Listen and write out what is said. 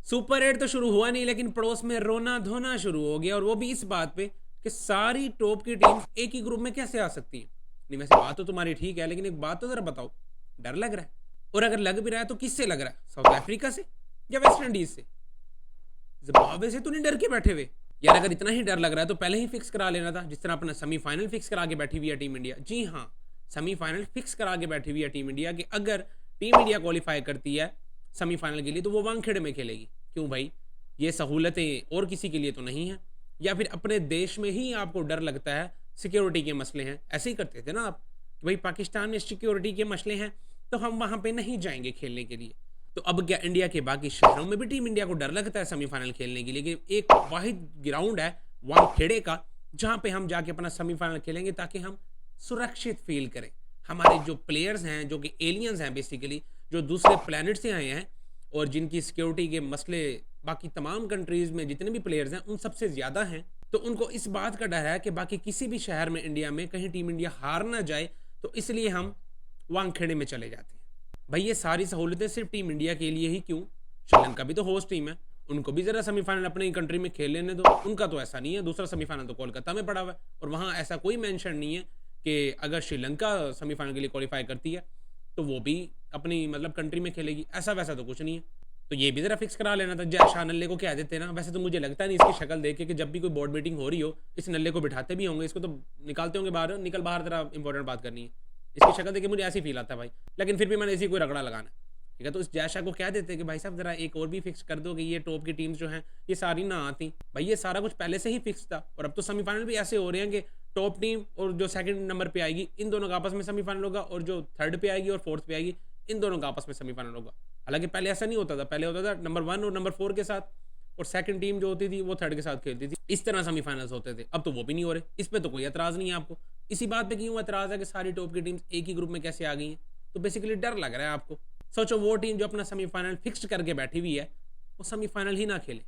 Super 8 तो शुरू हुआ नहीं, लेकिन पड़ोस में रोना धोना शुरू हो गया, और वो भी इस बात पे कि सारी टॉप की टीम्स एक ही ग्रुप में कैसे आ सकती हैं। नहीं, वैसे बात तो तुम्हारी ठीक है, लेकिन एक बात तो जरा बताओ, डर लग रहा है? और अगर लग भी रहा है तो किससे लग रहा है? साउथ अफ्रीका से या वेस्ट इंडीज से? जिम्बाब्वे से तो नहीं डर के बैठे हुए यार? अगर इतना ही डर लग रहा है तो पहले ही फिक्स करा लेना था, जिस तरह अपना सेमीफाइनल फिक्स करा के बैठी हुई है टीम इंडिया। जी हाँ, सेमीफाइनल फिक्स करा के बैठी हुई है टीम इंडिया कि अगर टीम इंडिया क्वालिफाई करती है सेमीफाइनल के लिए तो वो वानखेड़े में खेलेगी। क्यों भाई? ये सहूलतें और किसी के लिए तो नहीं है? या फिर अपने देश में ही आपको डर लगता है, सिक्योरिटी के मसले हैं? ऐसे ही करते थे ना आप कि भाई पाकिस्तान में सिक्योरिटी के मसले हैं तो हम वहां पे नहीं जाएंगे खेलने के लिए। तो अब क्या इंडिया के बाकी शहरों में भी टीम इंडिया को डर लगता है सेमीफाइनल खेलने के लिए कि एक वाहिद ग्राउंड है वानखेड़े का जहां पे हम जाके अपना सेमीफाइनल खेलेंगे ताकि हम सुरक्षित फील करें? हमारे जो प्लेयर्स हैं, जो कि एलियंस हैं बेसिकली, जो दूसरे प्लेनेट से आए हैं और जिनकी सिक्योरिटी के मसले बाकी तमाम कंट्रीज में जितने भी प्लेयर्स हैं उन सबसे ज़्यादा हैं, तो उनको इस बात का डर है कि बाकी किसी भी शहर में इंडिया में कहीं टीम इंडिया हार ना जाए, तो इसलिए हम वानखेड़े में चले जाते हैं। भाई ये सारी सहूलतें सिर्फ टीम इंडिया के लिए ही क्यों? श्रीलंका भी तो होस्ट टीम है, उनको भी जरा सेमीफाइनल अपनी कंट्री में खेल लेने दो। उनका तो ऐसा नहीं है, दूसरा सेमीफाइनल तो कोलकाता में पड़ा हुआ है, और वहाँ ऐसा कोई मेंशन नहीं है कि अगर श्रीलंका सेमीफाइनल के लिए क्वालिफाई करती है तो वो भी अपनी मतलब कंट्री में खेलेगी। ऐसा वैसा तो कुछ नहीं है। तो ये भी जरा फिक्स करा लेना था। जय शाह नल्ले को कह देते ना। वैसे तो मुझे लगता नहीं इसकी शक्ल देख के कि जब भी कोई बोर्ड मीटिंग हो रही हो इस नल्ले को बिठाते भी होंगे, इसको तो निकालते होंगे बाहर, निकल बाहर, जरा इंपॉर्टेंट बात करनी है। इसकी शक्ल देख के मुझे ऐसी फील आता है भाई, लेकिन फिर भी मैंने इसी कोई रगड़ा लगाना। ठीक है, तो इस जय शाह को कह देते कि भाई साहब जरा एक और भी फिक्स कर दो कि ये टॉप की टीम्स जो हैं ये सारी ना आती। भाई ये सारा कुछ पहले से ही फिक्स था, और अब तो सेमीफाइनल भी ऐसे हो रहे हैं कि टॉप टीम और जो सेकंड नंबर पे आएगी इन दोनों का आपस में सेमीफाइनल होगा, और जो थर्ड पे आएगी और फोर्थ पे आएगी इन दोनों का आपस में सेमीफाइनल होगा। हालांकि पहले ऐसा नहीं होता था, पहले होता था नंबर 1 और नंबर 4 के साथ, और सेकंड टीम जो होती थी वो थर्ड के साथ खेलती थी। इस तरह सेमीफाइनल्स होते थे। अब तो वो भी नहीं हो रहे। इस पे तो कोई एतराज नहीं है आपको? इसी बात पे क्यों एतराज है कि सारी टॉप की टीम्स एक ही ग्रुप में कैसे आ गई हैं? तो बेसिकली डर लग रहा है आपको। सोचो वो टीम जो अपना सेमीफाइनल फिक्स्ड करके बैठी हुई है वो सेमीफाइनल ही ना खेले।